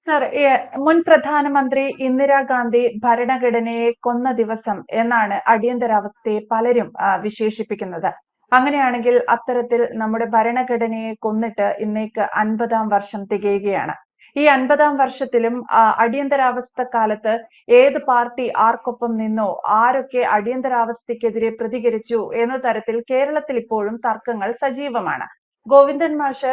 Sir, മുൻ പ്രധാനമന്ത്രി ഇന്ദിരാഗാന്ധി ഭരണഘടനയെ കൊന്ന ദിവസം എന്നാണ് അടിയന്തരാവസ്ഥയെ പലരും വിശേഷിപ്പിക്കുന്നത്. അങ്ങനെയാണെങ്കിൽ അത്തരത്തിൽ നമ്മുടെ ഭരണഘടനയെ കൊന്നിട്ട് ഇന്നേക്ക് 50-ാം വർഷം തികയുകയാണ്. ഈ 50-ാം വർഷത്തിലും അടിയന്തരാവസ്ഥ കാലത്ത് ഏത് പാർട്ടി ആർക്കൊപ്പം നിന്നോ, ആരൊക്കെ അടിയന്തരാവസ്ഥയ്ക്കെതിരെ പ്രതികരിച്ചു എന്ന തരത്തിൽ കേരളത്തിൽ ഇപ്പോഴും തർക്കങ്ങൾ സജീവമാണ്. ഗോവിന്ദൻ മാഷ്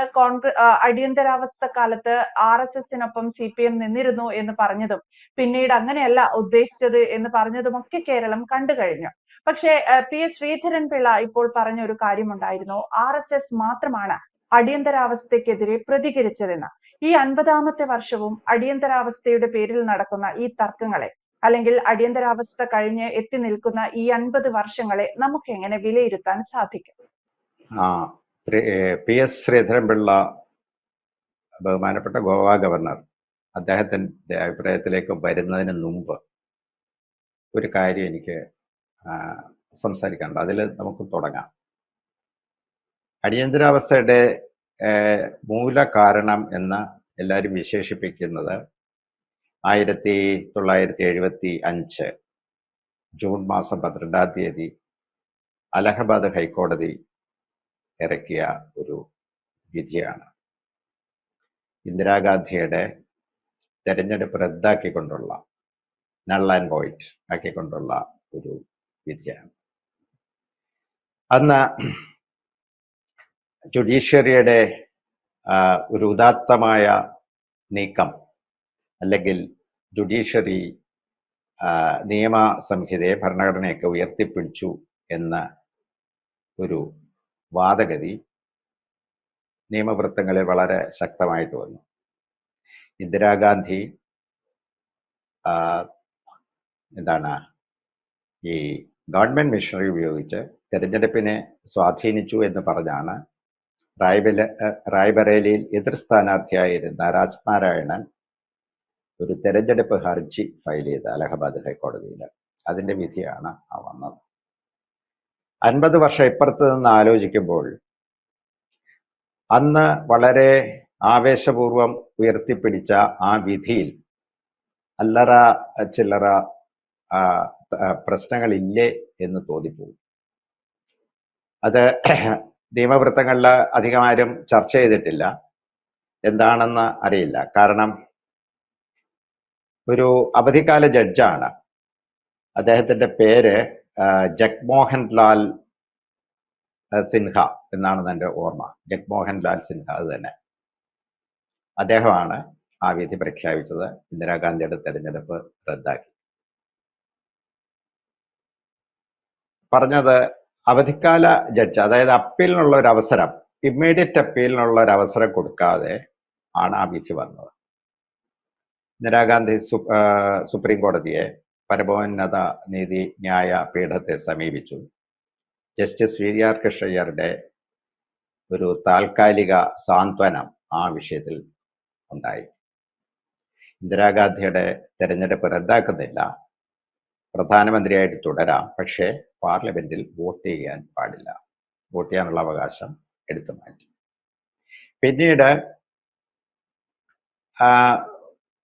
അടിയന്തരാവസ്ഥ കാലത്ത് RSSനൊപ്പം CPM നിന്നിരുന്നു എന്ന് പറഞ്ഞതും പിന്നീട് അങ്ങനെയല്ല ഉദ്ദേശിച്ചത് എന്ന് പറഞ്ഞതുമൊക്കെ കേരളം കണ്ടു കഴിഞ്ഞു. പക്ഷേ PS ശ്രീധരൻപിള്ള ഇപ്പോൾ പറഞ്ഞ ഒരു കാര്യമുണ്ടായിരുന്നു, RSS മാത്രമാണ് അടിയന്തരാവസ്ഥയ്ക്കെതിരെ പ്രതികരിച്ചതെന്ന്. ഈ 50-ാമത്തെ വർഷവും അടിയന്തരാവസ്ഥയുടെ പേരിൽ നടക്കുന്ന ഈ തർക്കങ്ങളെ, അല്ലെങ്കിൽ അടിയന്തരാവസ്ഥ കഴിഞ്ഞ് എത്തി നിൽക്കുന്ന ഈ 50 വർഷങ്ങളെ നമുക്ക് എങ്ങനെ വിലയിരുത്താൻ സാധിക്കും? PS ശ്രീധരൻപിള്ള, ബഹുമാനപ്പെട്ട ഗോവ ഗവർണർ, അദ്ദേഹത്തിൻ്റെ അഭിപ്രായത്തിലേക്ക് വരുന്നതിന് മുമ്പ് ഒരു കാര്യം എനിക്ക് സംസാരിക്കാനുണ്ട്. അതിൽ നമുക്ക് തുടങ്ങാം. അടിയന്തരാവസ്ഥയുടെ മൂല കാരണം എന്ന് എല്ലാവരും വിശേഷിപ്പിക്കുന്നത് 1975 ജൂൺ മാസം 12-ാം തീയതി അലഹബാദ് ഹൈക്കോടതി ഇറക്കിയ ഒരു വിധിയാണ്. ഇന്ദിരാഗാന്ധിയുടെ തെരഞ്ഞെടുപ്പ് റദ്ദാക്കിക്കൊണ്ടുള്ള, നൾ ആൻഡ് വോയിഡ് ആക്കിക്കൊണ്ടുള്ള ഒരു വിധിയാണ്. അന്ന് ജുഡീഷ്യറിയുടെ ഒരു ഉദാത്തമായ നീക്കം, അല്ലെങ്കിൽ ജുഡീഷ്യറി നിയമ സംഹിതയെ, ഭരണഘടനയൊക്കെ ഉയർത്തിപ്പിടിച്ചു എന്ന ഒരു വാദഗതി നിയമവൃത്തങ്ങളിൽ വളരെ ശക്തമായിട്ട് വന്നു. ഇന്ദിരാഗാന്ധി ഈ ഗവൺമെന്റ് മിഷനറി ഉപയോഗിച്ച് തെരഞ്ഞെടുപ്പിനെ സ്വാധീനിച്ചു എന്ന് പറഞ്ഞാണ് റായ്ബറേലിയിൽ എതിർ സ്ഥാനാർത്ഥിയായിരുന്ന രാജ്നാരായണൻ ഒരു തെരഞ്ഞെടുപ്പ് ഹർജി ഫയൽ ചെയ്ത് അലഹബാദ് ഹൈക്കോടതിയിൽ. അതിന്റെ വിധിയാണ് വന്നത്. 50 വർഷം ഇപ്പുറത്ത് നിന്ന് ആലോചിക്കുമ്പോൾ അന്ന് വളരെ ആവേശപൂർവം ഉയർത്തിപ്പിടിച്ച ആ വിധിയിൽ അല്ലറ ചില്ലറ പ്രശ്നങ്ങളില്ലേ എന്ന് തോന്നിപ്പോകും. അത് നിയമവൃത്തങ്ങളിൽ അധികമാരും ചർച്ച ചെയ്തിട്ടില്ല. എന്താണെന്ന് അറിയില്ല. കാരണം ഒരു അവധിക്കാല ജഡ്ജാണ്. അദ്ദേഹത്തിൻ്റെ പേര് ജഗ്മോഹൻ ലാൽ സിൻഹ എന്നാണ് എൻ്റെ ഓർമ്മ. ജഗ്മോഹൻ ലാൽ സിൻഹ, അത് തന്നെ. അദ്ദേഹമാണ് ആ വിധി പ്രഖ്യാപിച്ചത്. ഇന്ദിരാഗാന്ധിയുടെ തെരഞ്ഞെടുപ്പ് റദ്ദാക്കി. പറഞ്ഞത് അവധിക്കാല ജഡ്ജ്, അതായത് അപ്പീലിനുള്ള ഒരു അവസരം, ഇമ്മീഡിയറ്റ് അപ്പീലിനുള്ള ഒരു അവസരം കൊടുക്കാതെ ആണ് ആ വിധി വന്നത്. ഇന്ദിരാഗാന്ധി സുപ്രീം കോടതിയെ, പരമോന്നത നീതിന്യായ പീഠത്തെ സമീപിച്ചു. ജസ്റ്റിസ് VR കൃഷ്ണയ്യരുടെ ഒരു താൽക്കാലിക സാന്ത്വനം ആ വിഷയത്തിൽ ഉണ്ടായി. ഇന്ദിരാഗാന്ധിയുടെ തെരഞ്ഞെടുപ്പ് റദ്ദാക്കുന്നില്ല, പ്രധാനമന്ത്രിയായിട്ട് തുടരാം, പക്ഷേ പാർലമെന്റിൽ വോട്ട് ചെയ്യാൻ പാടില്ല, വോട്ട് ചെയ്യാനുള്ള അവകാശം എടുത്തു മാറ്റി. പിന്നീട്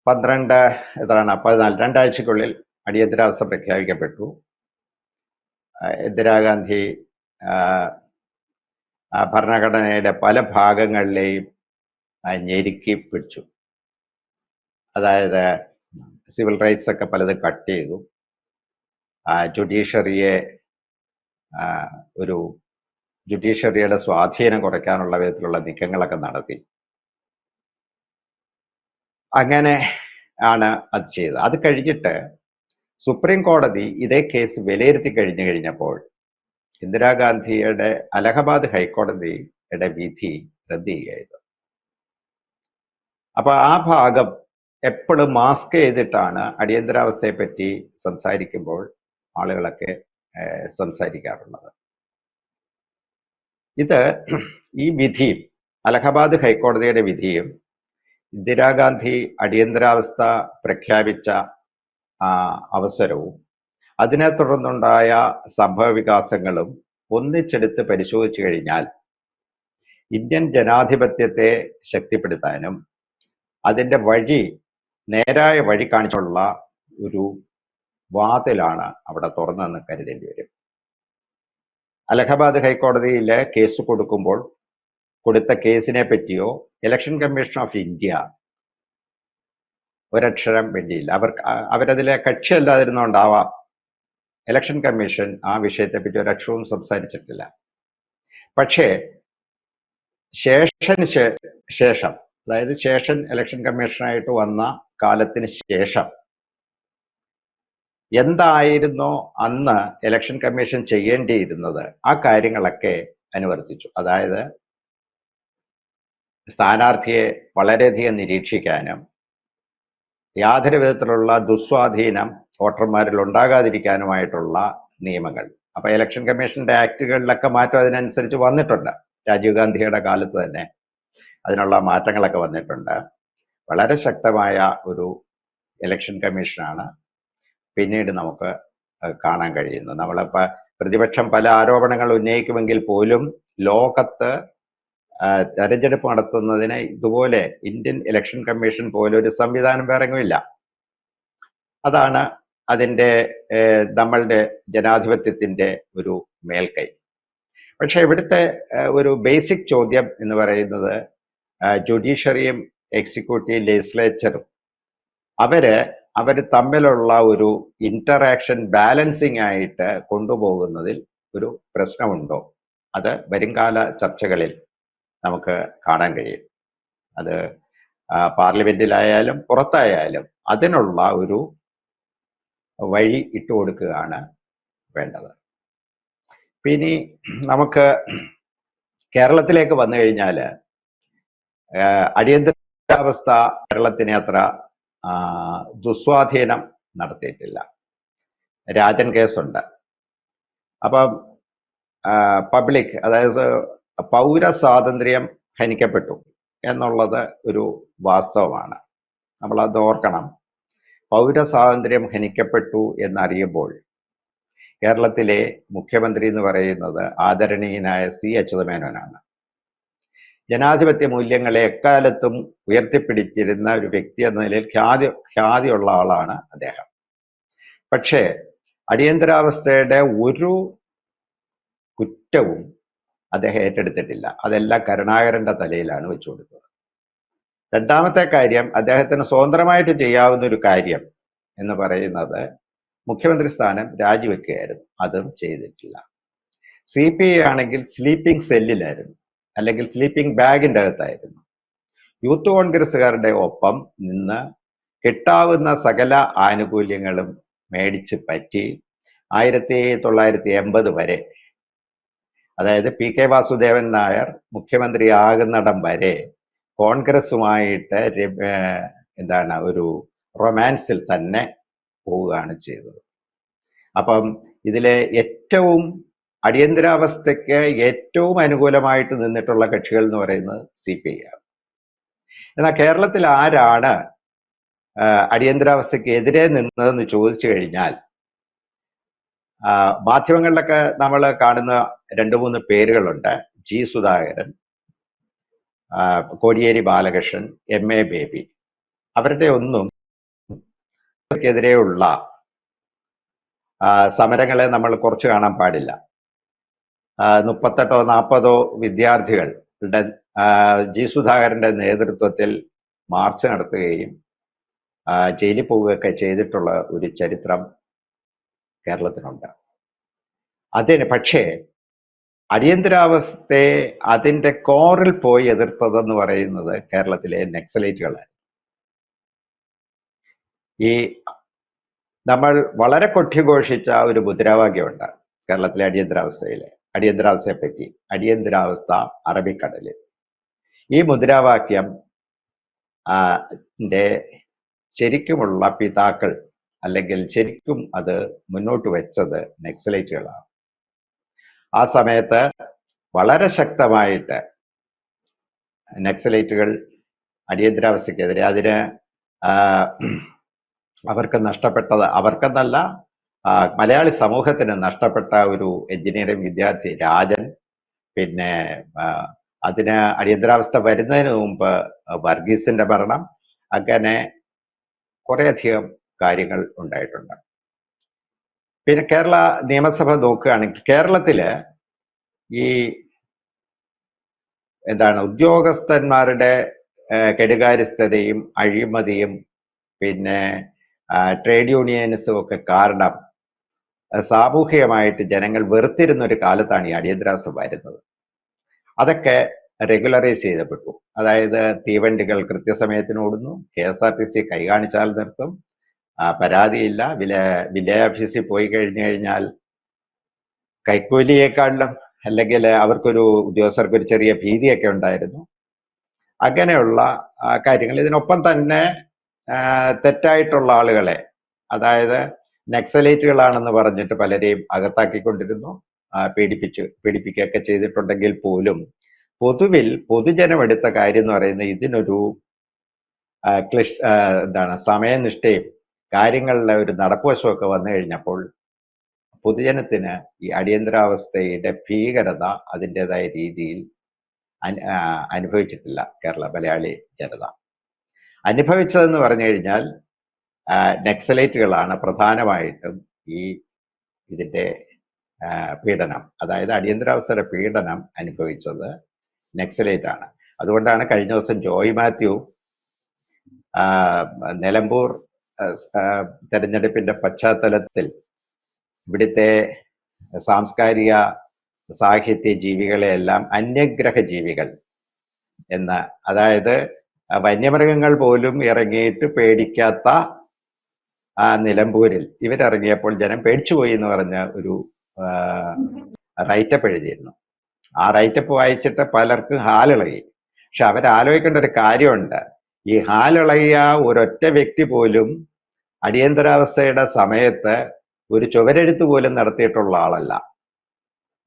14 രണ്ടാഴ്ചക്കുള്ളിൽ അടിയന്തരാവസ്ഥ പ്രഖ്യാപിക്കപ്പെട്ടു. ഇന്ദിരാഗാന്ധി ഭരണഘടനയുടെ പല ഭാഗങ്ങളിലെയും ഞെരുക്കി പിടിച്ചു. അതായത് സിവിൽ റൈറ്റ്സ് ഒക്കെ പലതും കട്ട് ചെയ്തു. ജുഡീഷ്യറിയുടെ സ്വാധീനം കുറയ്ക്കാനുള്ള വിധത്തിലുള്ള നീക്കങ്ങളൊക്കെ നടത്തി. അങ്ങനെ ആണ് അത് ചെയ്തത്. അത് കഴിഞ്ഞിട്ട് സുപ്രീം കോടതി ഇതേ കേസ് വിലയിരുത്തി കഴിഞ്ഞപ്പോൾ ഇന്ദിരാഗാന്ധിയുടെ അലഹബാദ് ഹൈക്കോടതിയുടെ വിധി റദ്ദ് ചെയ്യുകയായിരുന്നു. അപ്പൊ ആ ഭാഗം എപ്പോഴും മാസ്ക് ചെയ്തിട്ടാണ് അടിയന്തരാവസ്ഥയെ പറ്റി സംസാരിക്കുമ്പോൾ ആളുകളൊക്കെ സംസാരിക്കാറുള്ളത്. ഈ വിധിയും, അലഹബാദ് ഹൈക്കോടതിയുടെ വിധിയും ഇന്ദിരാഗാന്ധി അടിയന്തരാവസ്ഥ പ്രഖ്യാപിച്ച അവസരവും അതിനെ തുടർന്നുണ്ടായ സംഭവ വികാസങ്ങളും ഒന്നിച്ചെടുത്ത് പരിശോധിച്ചു കഴിഞ്ഞാൽ ഇന്ത്യൻ ജനാധിപത്യത്തെ ശക്തിപ്പെടുത്താനും അതിൻ്റെ വഴി നേരായ വഴി കാണിച്ചുള്ള ഒരു വാതിലാണ് അവിടെ തുറന്നതെന്ന് കരുതേണ്ടി വരും. അലഹബാദ് ഹൈക്കോടതിയിലെ കേസ് കൊടുക്കുമ്പോൾ കൊടുത്ത കേസിനെ പറ്റിയോ ഇലക്ഷൻ കമ്മീഷൻ ഓഫ് ഇന്ത്യ ഒരക്ഷരം വേണ്ടിയില്ല. അവരതിലെ കക്ഷിയല്ലാതിരുന്നോണ്ടാവാം ഇലക്ഷൻ കമ്മീഷൻ ആ വിഷയത്തെപ്പറ്റി ഒരക്ഷരവും സംസാരിച്ചിട്ടില്ല. പക്ഷേ ശേഷം അതായത് ശേഷൻ ഇലക്ഷൻ കമ്മീഷനായിട്ട് വന്ന കാലത്തിന് ശേഷം എന്തായിരുന്നോ അന്ന് ഇലക്ഷൻ കമ്മീഷൻ ചെയ്യേണ്ടിയിരുന്നത് ആ കാര്യങ്ങളൊക്കെ അനുവർത്തിച്ചു. അതായത് സ്ഥാനാർത്ഥിയെ വളരെയധികം നിരീക്ഷിക്കാനും യാതൊരു വിധത്തിലുള്ള ദുസ്വാധീനം വോട്ടർമാരിൽ ഉണ്ടാകാതിരിക്കാനുമായിട്ടുള്ള നിയമങ്ങൾ. അപ്പൊ ഇലക്ഷൻ കമ്മീഷന്റെ ആക്ടുകളിലൊക്കെ മാറ്റം അതിനനുസരിച്ച് വന്നിട്ടുണ്ട്. രാജീവ് ഗാന്ധിയുടെ കാലത്ത് തന്നെ അതിനുള്ള മാറ്റങ്ങളൊക്കെ വന്നിട്ടുണ്ട്. വളരെ ശക്തമായ ഒരു ഇലക്ഷൻ കമ്മീഷനാണ് പിന്നീട് നമുക്ക് കാണാൻ കഴിയുന്നത്. നമ്മളിപ്പോൾ പ്രതിപക്ഷം പല ആരോപണങ്ങൾ ഉന്നയിക്കുമെങ്കിൽ പോലും ലോകത്ത് തെരഞ്ഞെടുപ്പ് നടത്തുന്നതിന് ഇതുപോലെ ഇന്ത്യൻ ഇലക്ഷൻ കമ്മീഷൻ പോലെ ഒരു സംവിധാനം വേറെങ്ങുമില്ല. അതാണ് അതിൻ്റെ നമ്മളുടെ ജനാധിപത്യത്തിൻ്റെ ഒരു മേൽക്കൈ. പക്ഷെ ഇവിടുത്തെ ഒരു ബേസിക് ചോദ്യം എന്ന് പറയുന്നത് ജുഡീഷ്യറിയും എക്സിക്യൂട്ടീവ് ലെജിസ്ലേച്ചറും അവർ തമ്മിലുള്ള ഒരു ഇന്ററാക്ഷൻ ബാലൻസിങ് ആയിട്ട് കൊണ്ടുപോകുന്നതിൽ ഒരു പ്രശ്നമുണ്ടോ? അത് വരുംകാല ചർച്ചകളിൽ നമുക്ക് കാണാൻ കഴിയും. അത് പാർലമെന്റിലായാലും പുറത്തായാലും അതിനുള്ള ഒരു വഴി ഇട്ടുകൊടുക്കുകയാണ് വേണ്ടത്. പിന്നെ നമുക്ക് കേരളത്തിലേക്ക് വന്നു കഴിഞ്ഞാൽ അടിയന്തരാവസ്ഥ കേരളത്തിനെ അത്ര ദുസ്വാധീനം നടത്തിയിട്ടില്ല. രാജൻ കേസുണ്ട്. അപ്പം പബ്ലിക്, അതായത് പൗരസ്വാതന്ത്ര്യം ഹനിക്കപ്പെട്ടു എന്നുള്ളത് ഒരു വാസ്തവമാണ്. നമ്മളത് ഓർക്കണം. പൗരസ്വാതന്ത്ര്യം ഹനിക്കപ്പെട്ടു എന്നറിയുമ്പോൾ കേരളത്തിലെ മുഖ്യമന്ത്രി എന്ന് പറയുന്നത് ആദരണീയനായ സി അച്യുതമേനോനാണ്. ജനാധിപത്യ മൂല്യങ്ങളെ എക്കാലത്തും ഉയർത്തിപ്പിടിച്ചിരുന്ന ഒരു വ്യക്തി എന്ന നിലയിൽ ഖ്യാതിയുള്ള ആളാണ് അദ്ദേഹം. പക്ഷേ അടിയന്തരാവസ്ഥയുടെ ഒരു കുറ്റവും അദ്ദേഹം ഏറ്റെടുത്തിട്ടില്ല. അതെല്ലാം കരുണാകരന്റെ തലയിലാണ് വെച്ചു കൊടുത്തത്. രണ്ടാമത്തെ കാര്യം, അദ്ദേഹത്തിന് സ്വതന്ത്രമായിട്ട് ചെയ്യാവുന്ന ഒരു കാര്യം എന്ന് പറയുന്നത് മുഖ്യമന്ത്രി സ്ഥാനം രാജിവെക്കുകയായിരുന്നു. അതും ചെയ്തിട്ടില്ല. CPI ആണെങ്കിൽ സ്ലീപ്പിംഗ് സെല്ലിലായിരുന്നു, അല്ലെങ്കിൽ സ്ലീപ്പിംഗ് ബാഗിൻ്റെ അകത്തായിരുന്നു. യൂത്ത് കോൺഗ്രസ്സുകാരുടെ ഒപ്പം നിന്ന് കിട്ടാവുന്ന സകല ആനുകൂല്യങ്ങളും മേടിച്ച് പറ്റി 1980 വരെ, അതായത് PK വാസുദേവൻ നായർ മുഖ്യമന്ത്രിയാകുന്നിടം വരെ കോൺഗ്രസുമായിട്ട് ഒരു റൊമാൻസിൽ തന്നെ പോവുകയാണ് ചെയ്തത്. അപ്പം ഇതിലെ ഏറ്റവും അടിയന്തരാവസ്ഥയ്ക്ക് ഏറ്റവും അനുകൂലമായിട്ട് നിന്നിട്ടുള്ള കക്ഷികൾ എന്ന് പറയുന്നത് CPI ആണ്. എന്നാൽ കേരളത്തിൽ ആരാണ് അടിയന്തരാവസ്ഥയ്ക്ക് എതിരെ നിന്നതെന്ന് ചോദിച്ചു കഴിഞ്ഞാൽ മാധ്യമങ്ങളിലൊക്കെ നമ്മൾ കാണുന്ന 2-3 പേരുകളുണ്ട്. G. Sudhakaran, Kodiyeri Balakrishnan, MA baby. അവരുടെ ഒന്നും എതിരെയുള്ള സമരങ്ങളെ നമ്മൾ കുറച്ച് കാണാൻ പാടില്ല. 38-40 വിദ്യാർത്ഥികളുടെ G. സുധാകരന്റെ നേതൃത്വത്തിൽ മാർച്ച് നടത്തുകയും ജയിലിൽ പോവുകയൊക്കെ ചെയ്തിട്ടുള്ള ഒരു ചരിത്രം കേരളത്തിനുണ്ട്. പക്ഷേ അടിയന്തരാവസ്ഥയെ അതിൻ്റെ കോറിൽ പോയി എതിർത്തതെന്ന് പറയുന്നത് കേരളത്തിലെ നക്സലൈറ്റുകളാണ്. ഈ നമ്മൾ വളരെ കൊട്ടിഘോഷിച്ച ഒരു മുദ്രാവാക്യമുണ്ട് കേരളത്തിലെ അടിയന്തരാവസ്ഥയെ പറ്റി, അടിയന്തരാവസ്ഥ അറബിക്കടലിൽ. ഈ മുദ്രാവാക്യം ശരിക്കുമുള്ള പിതാക്കൾ, അല്ലെങ്കിൽ ശരിക്കും അത് മുന്നോട്ട് വെച്ചത് നക്സലൈറ്റുകളാണ്. ആ സമയത്ത് വളരെ ശക്തമായിട്ട് നക്സലൈറ്റുകൾ അടിയന്തരാവസ്ഥക്കെതിരെ, അതിന് അവർക്ക് നഷ്ടപ്പെട്ടത്, അവർക്കെന്നല്ല മലയാളി സമൂഹത്തിന് നഷ്ടപ്പെട്ട ഒരു എഞ്ചിനീയറിംഗ് വിദ്യാർത്ഥി രാജൻ, പിന്നെ അതിന് അടിയന്തരാവസ്ഥ വരുന്നതിന് മുമ്പ് വർഗീസിന്റെ മരണം, അങ്ങനെ കുറേയധികം കാര്യങ്ങൾ ഉണ്ടായിട്ടുണ്ട്. പിന്നെ കേരള നിയമസഭ നോക്കുകയാണെങ്കിൽ കേരളത്തില് ഈ ഉദ്യോഗസ്ഥന്മാരുടെ കെടുകാര്യസ്ഥതയും അഴിമതിയും പിന്നെ ട്രേഡ് യൂണിയനിസവും ഒക്കെ കാരണം സാമൂഹികമായിട്ട് ജനങ്ങൾ വെറുത്തിരുന്ന ഒരു കാലത്താണ് ഈ അടിയന്തരാവസ്ഥ വരുന്നത്. അതൊക്കെ റെഗുലറൈസ് ചെയ്യപ്പെട്ടു. അതായത് തീവണ്ടികൾ കൃത്യസമയത്തിന് ഓടുന്നു, KSRTC കൈ കാണിച്ചാൽ നിർത്തും, പരാതിയില്ല, വില്ലേജ് ഓഫീസിൽ പോയി കഴിഞ്ഞാൽ കൈക്കൂലിയേക്കാളിലും അല്ലെങ്കിൽ അവർക്കൊരു ഉദ്യോഗസ്ഥർക്ക് ഒരു ചെറിയ ഭീതിയൊക്കെ ഉണ്ടായിരുന്നു. അങ്ങനെയുള്ള കാര്യങ്ങൾ. ഇതിനൊപ്പം തന്നെ തെറ്റായിട്ടുള്ള ആളുകളെ, അതായത് നക്സലൈറ്റുകളാണെന്ന് പറഞ്ഞിട്ട് പലരെയും അകത്താക്കിക്കൊണ്ടിരുന്നു, പീഡിപ്പിക്കുകയൊക്കെ ചെയ്തിട്ടുണ്ടെങ്കിൽ പോലും പൊതുവിൽ പൊതുജനം എടുത്ത കാര്യം എന്ന് പറയുന്നത് ഇതിനൊരു സമയനിഷ്ഠയും കാര്യങ്ങളിലെ ഒരു നടപ്പുവശമൊക്കെ വന്നു കഴിഞ്ഞപ്പോൾ പൊതുജനത്തിന് ഈ അടിയന്തരാവസ്ഥയുടെ ഭീകരത അതിൻ്റെതായ രീതിയിൽ അനുഭവിച്ചിട്ടില്ല കേരള മലയാളി ജനത. അനുഭവിച്ചതെന്ന് പറഞ്ഞു കഴിഞ്ഞാൽ നക്സലൈറ്റുകളാണ് പ്രധാനമായിട്ടും ഇതിൻ്റെ പീഡനം, അതായത് അടിയന്തരാവസ്ഥയുടെ പീഡനം അനുഭവിച്ചത് നക്സലൈറ്റ് ആണ്. അതുകൊണ്ടാണ് കഴിഞ്ഞ ദിവസം ജോയ് മാത്യു നിലമ്പൂർ തെരഞ്ഞെടുപ്പിന്റെ പശ്ചാത്തലത്തിൽ ഇവിടുത്തെ സാംസ്കാരിക സാഹിത്യ ജീവികളെയെല്ലാം അന്യഗ്രഹ ജീവികൾ എന്ന്, അതായത് വന്യമൃഗങ്ങൾ പോലും ഇറങ്ങിയിട്ട് പേടിക്കാത്ത നിലമ്പൂരിൽ ഇവരിറങ്ങിയപ്പോൾ ജനം പേടിച്ചുപോയി എന്ന് പറഞ്ഞ ഒരു റൈറ്റപ്പ് എഴുതിയിരുന്നു. ആ റൈറ്റപ്പ് വായിച്ചിട്ട് പലർക്കും ഹാലിളകി. പക്ഷെ അവരാലോചിക്കേണ്ട ഒരു കാര്യമുണ്ട്, ഈ ഹാലിളകിയ ഒരൊറ്റ വ്യക്തി പോലും അടിയന്തരാവസ്ഥയുടെ സമയത്ത് ഒരു ചുവരെഴുത്ത് പോലും നടത്തിയിട്ടുള്ള ആളല്ല.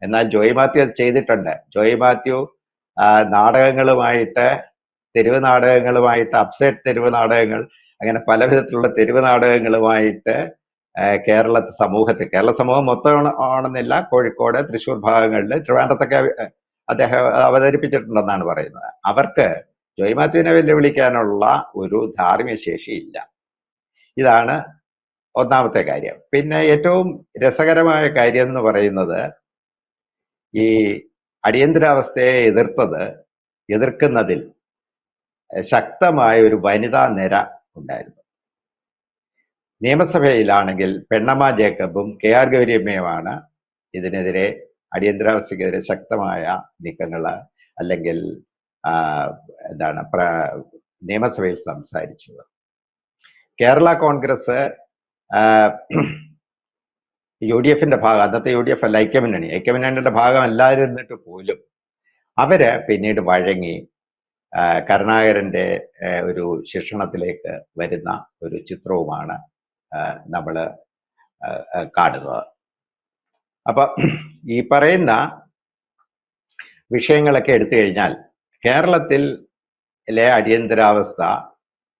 എന്നാൽ ജോയ് മാത്യു അത് ചെയ്തിട്ടുണ്ട്. ജോയ് മാത്യു നാടകങ്ങളുമായിട്ട്, തെരുവ് നാടകങ്ങളുമായിട്ട്, അപ്സെറ്റ് തെരുവ് നാടകങ്ങൾ, അങ്ങനെ പല വിധത്തിലുള്ള തെരുവ് നാടകങ്ങളുമായിട്ട് കേരള സമൂഹം മൊത്തം ആണെന്നില്ല, കോഴിക്കോട്, തൃശ്ശൂർ ഭാഗങ്ങളിൽ, ട്രിവാൻഡ്രത്തൊക്കെ അദ്ദേഹം അവതരിപ്പിച്ചിട്ടുണ്ടെന്നാണ് പറയുന്നത്. അവർക്ക് ജോയ് മാത്യുവിനെ വെല്ലുവിളിക്കാനുള്ള ഒരു ധാർമ്മിക ശേഷിയില്ല. ഇതാണ് ഒന്നാമത്തെ കാര്യം. പിന്നെ ഏറ്റവും രസകരമായ കാര്യം എന്ന് പറയുന്നത്, ഈ അടിയന്തരാവസ്ഥയെ എതിർക്കുന്നതിൽ ശക്തമായ ഒരു വനിതാ നിര ഉണ്ടായിരുന്നു. നിയമസഭയിലാണെങ്കിൽ പെണ്ണമ്മ ജേക്കബും KR ഗൗരിയമ്മയുമാണ് ഇതിനെതിരെ, അടിയന്തരാവസ്ഥക്കെതിരെ ശക്തമായ നീക്കങ്ങൾ അല്ലെങ്കിൽ നിയമസഭയിൽ സംസാരിച്ചത്. കേരള കോൺഗ്രസ് UDFന്റെ ഭാഗം, അന്നത്തെ UDF അല്ല, ഐക്യമുന്നണിയുടെ ഭാഗം അല്ലാതിരുന്നിട്ട് പോലും അവര് പിന്നീട് വഴങ്ങി കരുണാകരന്റെ ഒരു ശിക്ഷണത്തിലേക്ക് വരുന്ന ഒരു ചിത്രവുമാണ് നമ്മൾ കാണുന്നത്. അപ്പൊ ഈ പറയുന്ന വിഷയങ്ങളൊക്കെ എടുത്തു കഴിഞ്ഞാൽ കേരളത്തിലെ അടിയന്തരാവസ്ഥ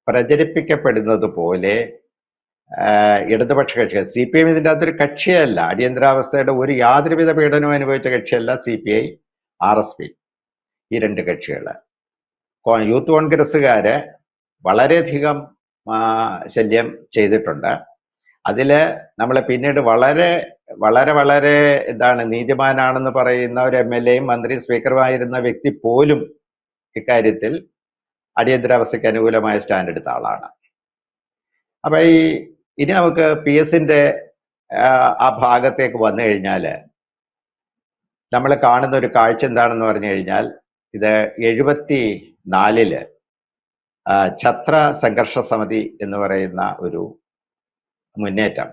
പ്രചരിപ്പിക്കപ്പെടുന്നത് പോലെ ഇടതുപക്ഷ കക്ഷികൾ, CPM ഇതിൻ്റെ അകത്തൊരു കക്ഷിയല്ല, അടിയന്തരാവസ്ഥയുടെ ഒരു യാതൊരുവിധ പീഡനവും അനുഭവിച്ച കക്ഷിയല്ല CPI, RSP, ഈ രണ്ട് കക്ഷികൾ. യൂത്ത് കോൺഗ്രസ്സുകാര് വളരെയധികം ശല്യം ചെയ്തിട്ടുണ്ട്. അതില് നമ്മൾ പിന്നീട് വളരെ വളരെ വളരെ നീതിമാനാണെന്ന് പറയുന്ന ഒരു MLAയും മന്ത്രി സ്പീക്കറുമായിരുന്ന വ്യക്തി പോലും ഇക്കാര്യത്തിൽ അടിയന്തരാവസ്ഥയ്ക്ക് അനുകൂലമായ സ്റ്റാൻഡ് എടുത്ത ആളാണ്. അപ്പൊ ഇനി നമുക്ക് PS-ന്റെ ആ ഭാഗത്തേക്ക് വന്നു കഴിഞ്ഞാൽ നമ്മൾ കാണുന്ന ഒരു കാഴ്ച എന്താണെന്ന് പറഞ്ഞു കഴിഞ്ഞാൽ, ഇത് 74 ഛത്ര സംഘർഷ സമിതി എന്ന് പറയുന്ന ഒരു മുന്നേറ്റം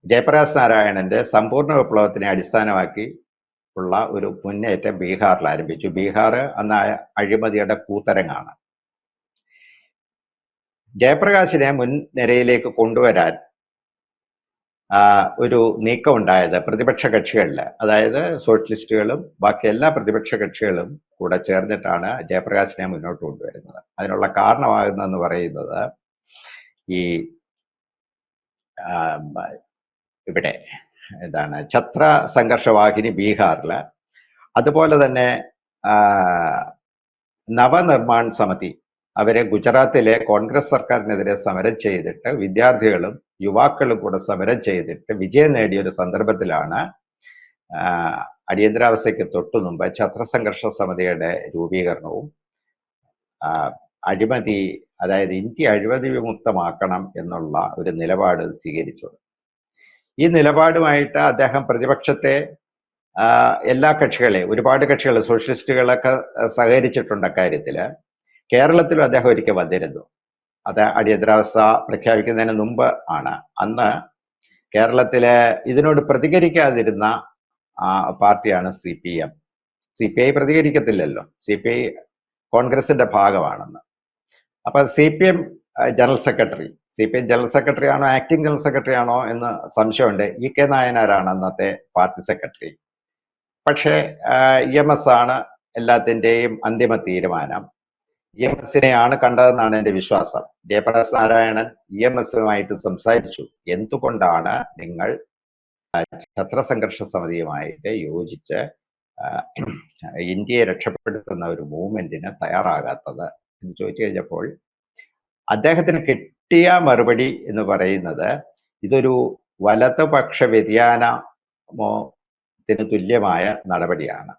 ജയപ്രകാശ് നാരായണന്റെ സമ്പൂർണ്ണ വിപ്ലവത്തിനെ അടിസ്ഥാനമാക്കി ഉള്ള ഒരു മുന്നേറ്റം ബീഹാറിൽ ആരംഭിച്ചു. ബീഹാർ അന്ന് അഴിമതിയുടെ കൂത്തരങ്ങാണ്. ജയപ്രകാശിനെ മുൻനിരയിലേക്ക് കൊണ്ടുവരാൻ ഒരു നീക്കം ഉണ്ടായത് പ്രതിപക്ഷ കക്ഷികളിൽ, അതായത് സോഷ്യലിസ്റ്റുകളും ബാക്കി എല്ലാ പ്രതിപക്ഷ കക്ഷികളും കൂടെ ചേർന്നിട്ടാണ് ജയപ്രകാശിനെ മുന്നോട്ട് കൊണ്ടുവരുന്നത്. അതിനുള്ള കാരണമാകുന്നതെന്ന് പറയുന്നത്, ഈ ഇവിടെ ഛത്ര സംഘർഷവാഹിനി ബീഹാറിൽ, അതുപോലെ തന്നെ നവനിർമ്മാൺ സമിതി അവരെ ഗുജറാത്തിലെ കോൺഗ്രസ് സർക്കാരിനെതിരെ സമരം ചെയ്തിട്ട് വിദ്യാർത്ഥികളും യുവാക്കളും കൂടെ സമരം ചെയ്തിട്ട് വിജയം നേടിയ ഒരു സന്ദർഭത്തിലാണ് അടിയന്തരാവസ്ഥയ്ക്ക് തൊട്ടു മുമ്പ് ഛത്രസംഘർഷ സമിതിയുടെ രൂപീകരണവും അഴിമതി, അതായത് ഇന്ത്യ അഴിമതി വിമുക്തമാക്കണം എന്നുള്ള ഒരു നിലപാട് സ്വീകരിച്ചത്. ഈ നിലപാടുമായിട്ട് അദ്ദേഹം പ്രതിപക്ഷത്തെ എല്ലാ കക്ഷികളെയും, ഒരുപാട് കക്ഷികൾ, സോഷ്യലിസ്റ്റുകളൊക്കെ സഹകരിച്ചിട്ടുണ്ട് അക്കാര്യത്തില്. കേരളത്തിലും അദ്ദേഹം ഒരിക്കൽ വന്നിരുന്നു. അത് അടിയന്തരാവസ്ഥ പ്രഖ്യാപിക്കുന്നതിന് മുമ്പ് ആണ്. അന്ന് കേരളത്തിലെ ഇതിനോട് പ്രതികരിക്കാതിരുന്ന പാർട്ടിയാണ് CPM. CPI പ്രതികരിക്കത്തില്ലല്ലോ, CPI കോൺഗ്രസിന്റെ ഭാഗമാണെന്ന്. അപ്പൊ CPM ജനറൽ സെക്രട്ടറി ആണോ ആക്ടിംഗ് ജനറൽ സെക്രട്ടറി ആണോ എന്ന് സംശയമുണ്ട്. EK നായനാരാണ് അന്നത്തെ പാർട്ടി സെക്രട്ടറി. പക്ഷേ EMS ആണ് എല്ലാത്തിൻ്റെയും അന്തിമ തീരുമാനം. EMS-നെയാണ് കണ്ടതെന്നാണ് എൻ്റെ വിശ്വാസം. ജയപ്രകാശ് നാരായണൻ EMS-നുമായിട്ട് സംസാരിച്ചു, എന്തുകൊണ്ടാണ് നിങ്ങൾ ഛത്രസംഘർഷ സമിതിയുമായിട്ട് യോജിച്ച് ഇന്ത്യയെ രക്ഷപ്പെടുത്തുന്ന ഒരു മൂവ്മെന്റിന് തയ്യാറാകാത്തത് എന്ന് ചോദിച്ചു കഴിഞ്ഞപ്പോൾ അദ്ദേഹത്തിന് കിട്ടിയ മറുപടി എന്ന് പറയുന്നത് ഇതൊരു വലതുപക്ഷ വ്യതിയാനത്തിന് തുല്യമായ നടപടിയാണ്.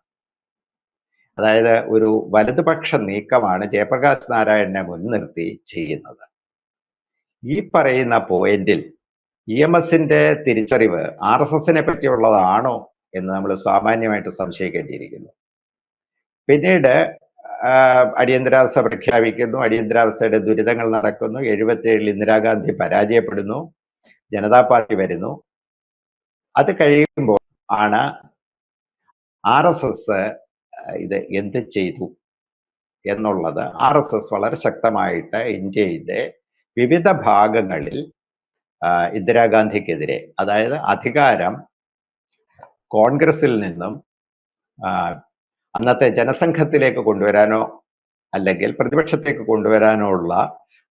അതായത് ഒരു വലതുപക്ഷ നീക്കമാണ് ജയപ്രകാശ് നാരായണനെ മുൻനിർത്തി ചെയ്യുന്നത്. ഈ പറയുന്ന പോയിന്റിൽ EMS-ന്റെ തിരിച്ചറിവ് RSS-നെ പറ്റിയുള്ളതാണോ എന്ന് നമ്മൾ സാമാന്യമായിട്ട് സംശയിക്കേണ്ടിയിരിക്കുന്നു. പിന്നീട് അടിയന്തരാവസ്ഥ പ്രഖ്യാപിക്കുന്നു, അടിയന്തരാവസ്ഥയുടെ ദുരിതങ്ങൾ നടക്കുന്നു, 77 ഇന്ദിരാഗാന്ധി പരാജയപ്പെടുന്നു, ജനതാ പാർട്ടി വരുന്നു. അത് കഴിയുമ്പോൾ ആണ് RSS ഇത് എന്ത് ചെയ്തു എന്നുള്ളത്. RSS വളരെ ശക്തമായിട്ട് ഇന്ത്യയുടെ വിവിധ ഭാഗങ്ങളിൽ ഇന്ദിരാഗാന്ധിക്കെതിരെ, അതായത് അധികാരം കോൺഗ്രസിൽ നിന്നും അന്നത്തെ ജനസംഘത്തിലേക്ക് കൊണ്ടുവരാനോ അല്ലെങ്കിൽ പ്രതിപക്ഷത്തേക്ക് കൊണ്ടുവരാനോ ഉള്ള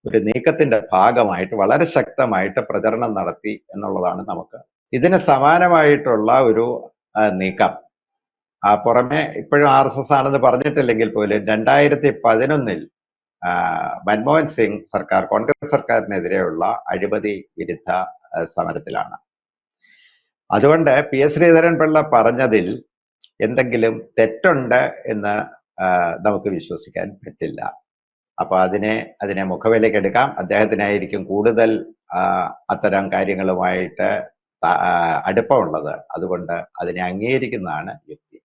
ഒരു നീക്കത്തിന്റെ ഭാഗമായിട്ട് വളരെ ശക്തമായിട്ട് പ്രചരണം നടത്തി എന്നുള്ളതാണ് നമുക്ക്. ഇതിന് സമാനമായിട്ടുള്ള ഒരു നീക്കം പുറമെ ഇപ്പോഴും RSS ആണെന്ന് പറഞ്ഞിട്ടില്ലെങ്കിൽ പോലും 2011 മൻമോഹൻ സിംഗ് സർക്കാർ, കോൺഗ്രസ് സർക്കാരിനെതിരെയുള്ള അഴിമതി വിരുദ്ധ സമരത്തിലാണ്. അതുകൊണ്ട് PS ശ്രീധരൻപിള്ള പറഞ്ഞതിൽ എന്തെങ്കിലും തെറ്റുണ്ട് എന്ന് നമുക്ക് വിശ്വസിക്കാൻ പറ്റില്ല. അപ്പൊ അതിനെ മുഖവിലേക്ക് എടുക്കാം. അദ്ദേഹത്തിനായിരിക്കും കൂടുതൽ അത്തരം കാര്യങ്ങളുമായിട്ട് അടുപ്പമുള്ളത്. അതുകൊണ്ട് അതിനെ അംഗീകരിക്കുന്നതാണ് യുക്തി.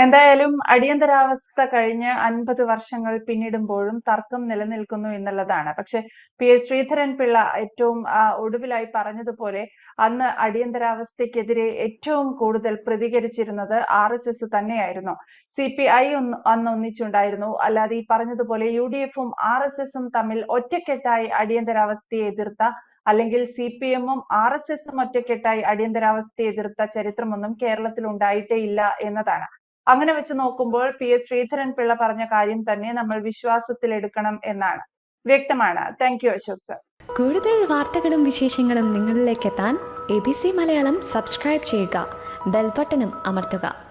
എന്തായാലും അടിയന്തരാവസ്ഥ കഴിഞ്ഞ് 50 വർഷങ്ങൾ പിന്നിടുമ്പോഴും തർക്കം നിലനിൽക്കുന്നു എന്നുള്ളതാണ്. പക്ഷെ PS ശ്രീധരൻപിള്ള ഏറ്റവും ഒടുവിലായി പറഞ്ഞതുപോലെ അന്ന് അടിയന്തരാവസ്ഥയ്ക്കെതിരെ ഏറ്റവും കൂടുതൽ പ്രതികരിച്ചിരുന്നത് RSS തന്നെയായിരുന്നു. CPI അന്ന് ഒന്നിച്ചുണ്ടായിരുന്നു. അല്ലാതെ ഈ പറഞ്ഞതുപോലെ UDF-ഉം RSS-ഉം തമ്മിൽ ഒറ്റക്കെട്ടായി അടിയന്തരാവസ്ഥയെ എതിർത്ത, അല്ലെങ്കിൽ CPM-ഉം RSS-ഉം ഒറ്റക്കെട്ടായി അടിയന്തരാവസ്ഥയെ എതിർത്ത ചരിത്രമൊന്നും കേരളത്തിൽ ഉണ്ടായിട്ടേ ഇല്ല എന്നതാണ്. അങ്ങനെ വെച്ച് നോക്കുമ്പോൾ PS ശ്രീധരൻപിള്ള പറഞ്ഞ കാര്യം തന്നെ നമ്മൾ വിശ്വാസത്തിലെടുക്കണം എന്നാണ് വ്യക്തമാണ്. Thank you Ashok sir. കൂടുതൽ വാർത്തകളും വിശേഷങ്ങളും നിങ്ങളിലേക്ക് എത്താൻ ABC മലയാളം സബ്സ്ക്രൈബ് ചെയ്യുക, ബെൽ ബട്ടണും അമർത്തുക.